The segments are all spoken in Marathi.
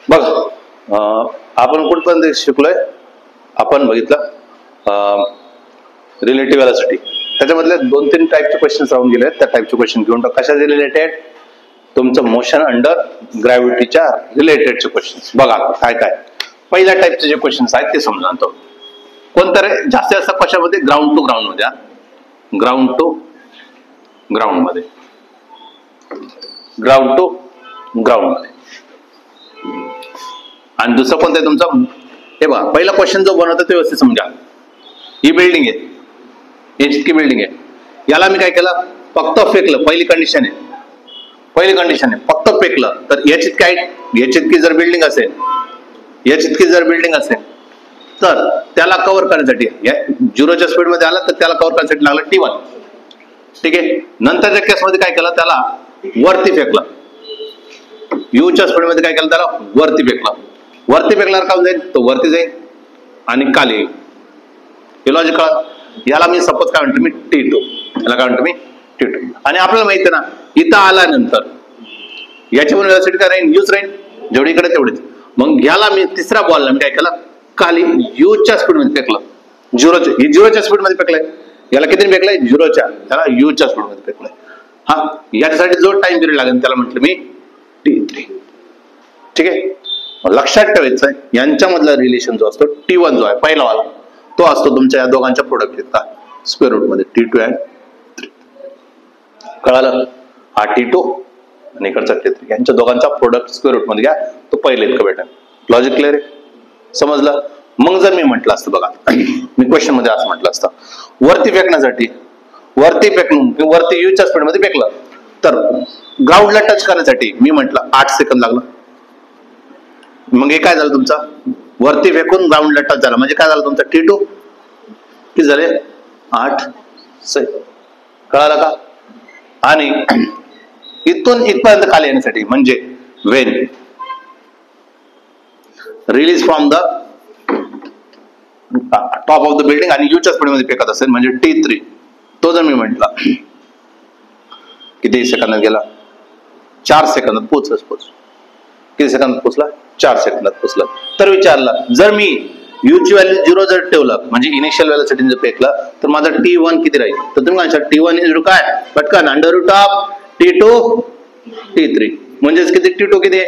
बघा आपण कुठपर्यंत शिकलोय, आपण बघितलं रिलेटिव्ह व्हेलॉसिटी, त्याच्यामधले 2-3 टाईपचे क्वेश्चन राहून गेले, त्या टाईपचे क्वेश्चन घेऊन टाक. कशाचे रिलेटेड? तुमचं मोशन अंडर ग्रॅव्हिटीच्या रिलेटेडचे क्वेश्चन. बघा काय काय पहिल्या टाईपचे जे क्वेश्चन्स आहेत ते समजून आणतो. कोणतं रे? जास्तीत जास्त कशामध्ये? ग्राउंड टू ग्राउंड मध्ये. ग्राउंड टू ग्राउंड मध्ये, ग्राउंड टू ग्राउंड मध्ये. आणि दुसरं कोणतं आहे तुमचं? हे बघा पहिला क्वेश्चन जो बनवतो ते व्यवस्थित समजा. ही बिल्डिंग आहे, ही जितकी बिल्डिंग आहे, याला मी काय केलं? फक्त फेकलं. पहिली कंडिशन आहे, पहिली कंडिशन आहे फक्त फेकलं. तर याची काय? याची इतकी जर बिल्डिंग असेल, याची इतकी जर बिल्डिंग असेल तर त्याला कव्हर करण्यासाठी, झिरोच्या स्पीड मध्ये आला तर त्याला कव्हर करण्यासाठी लागलं T1. ठीक आहे. नंतरच्या केसमध्ये काय केलं? त्याला वरती फेकलं. युच्या स्पीड मध्ये काय केलं? त्याला वरती फेकलं. वरती फेकल्यावर काय जाईल? तो वरती जाईल आणि खाली येईल. हे लॉजिकल. याला मी सपोज काय म्हणतो? मी T2. याला काय म्हणतो मी? T2. आणि आपल्याला माहिती आहे ना, इथं आल्यानंतर याच्यावर व्हेलॉसिटी काय राहील? यूच राहील, जेवढी इकडे तेवढीच. मग याला मी तिसऱ्या बॉलला मी काय केलं? खाली युच्या स्पीड मध्ये फेकलं. झिरोच्या स्पीड मध्ये फेकलंय. याला किती फेकलंय? 0च्या. त्याला युच्या स्पीड मध्ये फेकलंय. हा, याच्यासाठी जो टाइम पिरियड लागेल त्याला म्हटलं मी T3. ठीक आहे. लक्षात ठेवायचं आहे यांच्यामधला रिलेशन जो असतो T1 जो आहे पहिला वाला, तो असतो तुमच्या या दोघांच्या प्रोडक्ट इतका स्क्वेअर रूट मध्ये T2 आणि 3. कळालं? हा T2 आणि इकडचा T3, यांच्या दोघांचा प्रोडक्ट स्क्वेअर रूट मध्ये घ्या, तो पहिले इतकं भेटेल. लॉजिक क्लिअर आहे? समजलं? मग जर मी म्हटलं असतं, बघा मी क्वेश्चन मध्ये असं म्हटलं असतं, वरती फेकण्यासाठी, वरती फेकून वरती युच्या स्पीड मध्ये फेकलं तर ग्राउंडला टच करण्यासाठी मी म्हटलं 8 सेकंद लागलं. मग हे काय झालं तुमचं? वरती फेकून ग्राउंडला टच झाला म्हणजे काय झालं तुमचं? T2 किती झाले? 8 सेकंद. कळालं का? आणि इथून इथपर्यंत खाली येण्यासाठी म्हणजे Wien release from the top of the building आणि युच्या स्पीड मध्ये फेकत असेल म्हणजे T3, तो जर मी म्हटला किती सेकंदात गेला? 4 सेकंदात पोहोचला. किती सेकंदात पोहोचला? 4 सेकंदात पोहोचला. तर विचारलं, जर मी युची व्हॅल्यू 0 जर ठेवलं म्हणजे इनिशियल व्हेलॉसिटी जर फेकलं तर माझा T1 किती राहील? तर तुम्ही म्हणता T1 इज काय? पटकन under route of T2 T3 म्हणजेच किती? T2 किती?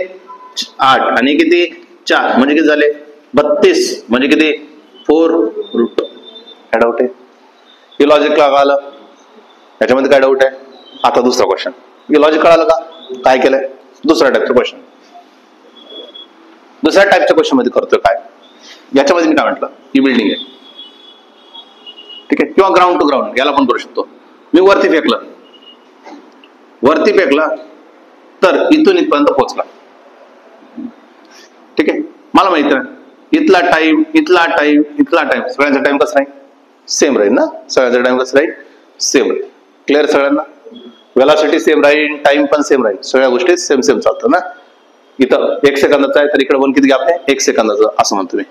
8 आणि किती? 4 म्हणजे किती झाले? 32 म्हणजे किती? 4 रूट. काय डाऊट आहे? हे लॉजिक कळालं? याच्यामध्ये काय डाऊट आहे? आता दुसरा क्वेश्चन. हे लॉजिक कळालं का? काय केलंय? दुसऱ्या टाईपचं क्वेश्चन. दुसऱ्या टाईपच्या क्वेश्चन मध्ये करतोय काय? याच्यामध्ये मी काय म्हटलं? ही बिल्डिंग आहे, ठीक आहे, किंवा ग्राउंड टू ग्राउंड याला पण करू शकतो. मी वरती फेकलं, वरती फेकला तर इथून इथपर्यंत पोहोचला. ठीक आहे. मला माहिती आहे इथला टाइम, इथला टाइम, इथला टाइम, सगळ्यांचा टाइम कसं राहील? सेम राहील ना? सगळ्यांचा टाइम कसं राहील? सेम राहील. क्लिअर सगळ्यांना? व्हेलॉसिटी सेम राहील, टाइम पण सेम राहील, सगळ्या गोष्टी सेम सेम चालतात ना. इथं 1 सेकंदाचा आहे तर इकडे 1 किती गॅप आहे? 1 सेकंदाचा असं म्हणतो मी.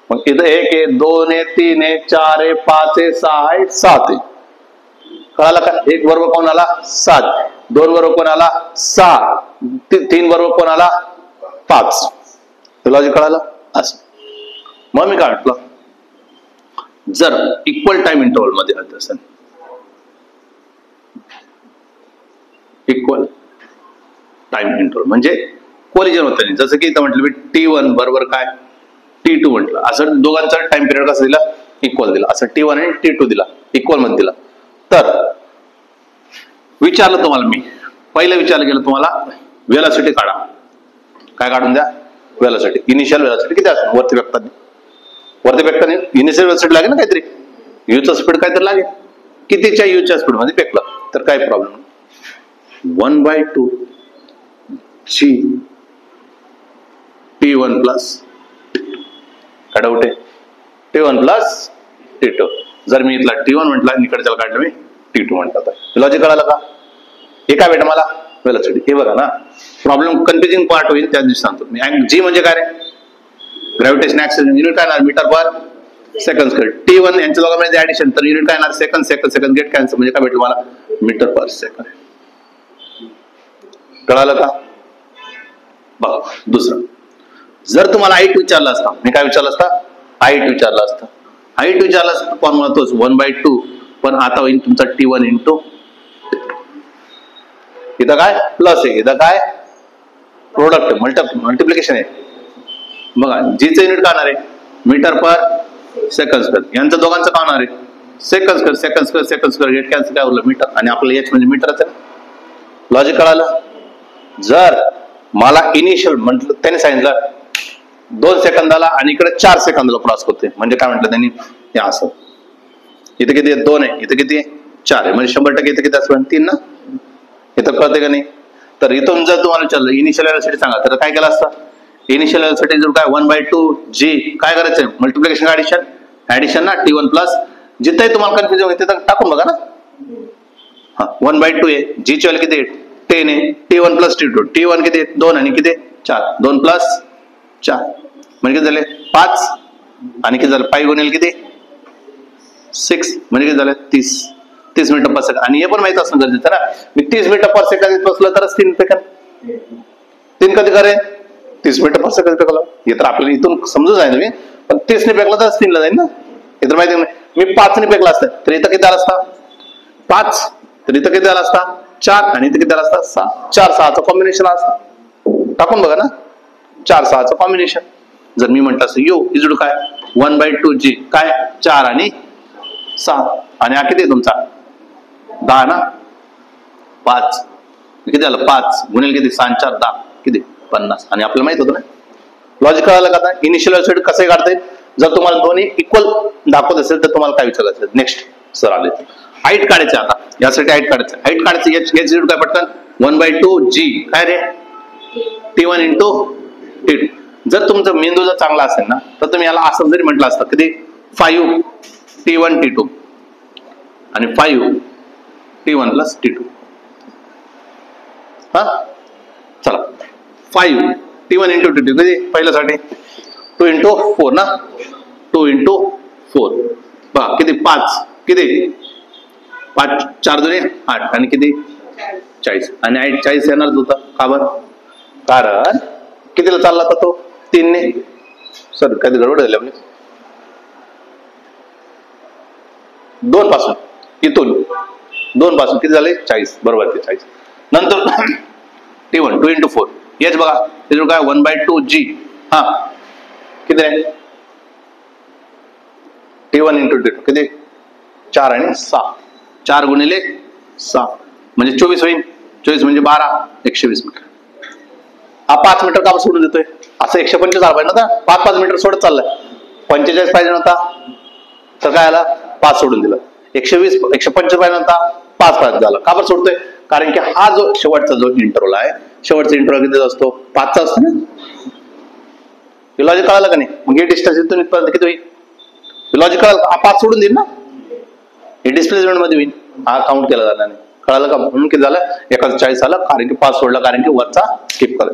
मग इथं 1 आहे, 2 आहे, 3 आहे, 4 आहे, 5 आहे, 6 आहे, 7 आहे. कळाला का? 1 बरोबर कोण आला? 7. 2 बरोबर कोण आला? 6. 3 बरोबर कोण आला? 5. लॉजिक कळालं? असं. मग मी काय म्हटलं, जर इक्वल टाइम इंटरव्हल मध्ये होत असेल, इक्वल टाइम इंटरव्हल म्हणजे कोलिजन होत नाही. जसं की इथं म्हटलं मी T1 बरोबर काय? T2 म्हटलं, असं दोघांचा टाइम पिरियड कसा दिला? इक्वल दिला. असं T1 आणि T2 दिला, इक्वल मध्ये दिला. तर विचारलं तुम्हाला मी, पहिलं विचारलं गेलं तुम्हाला व्हेलॉसिटी काढा. काय काढून द्या? व्हेलॉसिटी. इनिशियल व्हेलॉसिटी किती असणार? वरती फेकताना, वरती फेकताना इनिशियल व्हेलॉसिटी लागेल ना काहीतरी, युचा स्पीड काहीतरी लागेल. कितीच्या युच्या स्पीड मध्ये फेकलं तर काय प्रॉब्लेम? 1/2 G T1 प्लस काय डाऊट आहे? T1 plus T2. जर मी इथला T1 म्हटला आणि इकडच्याला काढलं मी T2 म्हटलं. लॉजिक कळालं का? हे काय भेटा मला? व्हेलॉसिटी. हे बघा ना, प्रॉब्लेम कन्फ्युजिंग पार्ट होईल त्या दिवशी सांगतो मी. G म्हणजे काय रे? Gravitation acceleration. युनिट काय येणार? मीटर पर सेकंड स्क्वेअर. T1 यांच्या दोघांमध्ये ऍडिशन तर युनिट काय येणार? सेकंड. सेकंड गेट कॅन्सल म्हणजे काय भेटलं मला? मीटर पर सेकंड. कळालं का? बघा दुसरं, जर तुम्हाला हाईट विचारला असता, मी काय विचारलं असता, हाईट विचारला असता, हाईट विचारला असता फॉर्म्युला तोच 1/2, पण आता होईल तुमचा T1 इंटू, इथं काय प्लस आहे, इथं काय प्रोडक्ट मल्टिप्लिकेशन आहे. बघा जीचं युनिट काय होणार आहे, मीटर पर सेकंड स्क्वेअर, यांचं दोघांचं काय होणार आहे, second square second square second square, get cancel काय उरलं मीटर, आणि आपलं एच म्हणजे मीटरच आहे. लॉजिक कळालं. जर मला इनिशियल म्हटलं त्याने सांगितलं 2 सेकंदाला आणि इकडे 4 सेकंदाला क्रॉस करतोय, म्हणजे काय म्हटलं त्यांनी, हे असं इथे किती आहे 2 आहे, इथे किती आहे 4 आहे, म्हणजे 100% इथे किती असं 3 ना, इथं कळते का नाही. तर इथून जर तुम्हाला विचारलं इनिशियल व्हॅल्यूसाठी सांगा, तर काय केलं असतं, इनिशियल व्हॅल्यूसाठी जर काय 1/2 जी काय करायचंय, मल्टिप्लिकेशन ऍडिशन ना, T1 प्लस, जिथे तुम्हाला कन्फ्युजन होईल तिथं टाकून बघा ना. हा 1/2 आहे, जी ची व्हॅल्यू किती आहे 10 आहे, T1 प्लस T2, T1 किती आहे 2 आणि किती 4, 2 प्लस 4 म्हणजे किती झाले 5, आणि किती झालं 5 गुणिले किती 6 म्हणजे किती झालं 30 मीटर पर सेकंड. आणि हे पण माहित असणं गरजेचं ना, मी 30 मीटर पर सेकंड बसलं तरच 3 सेकंड, 3 कधी करेल 30 मीटर पर सेकंड पेकला, हे तर आपल्याला इथून समजून जाईल तुम्ही, पण 30 ने पेकला तरच 3 ला जाईल ना. हे तर माहिती नाही, मी 5 ने पेकला असतं तर इथं किती आला असता 5, तर इथं किती आला असता 4, आणि इथं किती आला असता 6, 4 6चं कॉम्बिनेशन असतं, टाकून बघा ना 4 6चं कॉम्बिनेशन. जर मी म्हटलं असं यो इजूड काय 1/2 जी काय 4 आणि 6, आणि हा किती तुमचा 10 ना, 5 किती आलं 5 गुणिले किती 6 4 10 किती 50, आणि आपल्याला माहित होतं ना. लॉजिक कळालं का आता, इनिशियल व्हॅल्यू कसं काढता येईल. जर तुम्हाला दोन्ही इक्वल दाखवत असेल तर तुम्हाला काय विचारायचं असेल. नेक्स्ट सर आले हाईट काढायचे, आता यासाठी हाईट काढायचं, हाईट काढायचं एच काय पटकन 1/2 जी काय रे T1 इंटू T2. जर तुमचा मेंदू जर चांगला असेल ना तर तुम्ही याला असं जरी म्हटलं असतं किती 5 T1 T2 आणि 5 T1 प्लस T2. हा चला 5 T1 इंटू T2 किती पहिल्यासाठी 2 इंटू 4 ना, 2 इंटू 4 पहा किती 5 किती 5 4 2 8 आणि किती 40, आणि 40 येणारच होता का बरं, कारण कितीला चालला होता तो 3 ने, सर कधी गडबड झाली आपली 2 पासून, इथून 2 पासून किती झाले 40 बरोबर, ते 40 नंतर T1 2 इंटू 4 हेच बघा त्याच्यावर काय 1/2 जी, हा किती आहे T1 इंटू T2 किती 4 आणि 6, 4 गुणिले 6 म्हणजे 24 होईल, 24 म्हणजे 12 120 मीटर. हा 5 मीटर का सोडून देतोय, असं 125 आला पाहिजे नव्हता, 5 मीटर सोडत चाललाय, 45 पाहिजे नव्हता तर काय आला 5 सोडून दिलं, 120 125 पाहिजे नव्हता 5 पाहिजे झाला. का बरं सोडतोय, कारण की हा जो शेवटचा जो इंटरव्हल आहे, शेवटचा इंटरव्हल किती असतो 5चा असतो ना. लॉजिक कळालं का नाही, मग हे डिस्टन्स इथून इथपर्यंत किती होईल, लॉजिक कळालं, हा 5 सोडून देईल ना, हे डिस्प्लेसमेंट मध्ये होईल, हा काउंट केला जाणार नाही. कळालं का, म्हणून किती झालं 140 आलं, कारण की 5 सोडला, कारण की वरचा स्किप करा.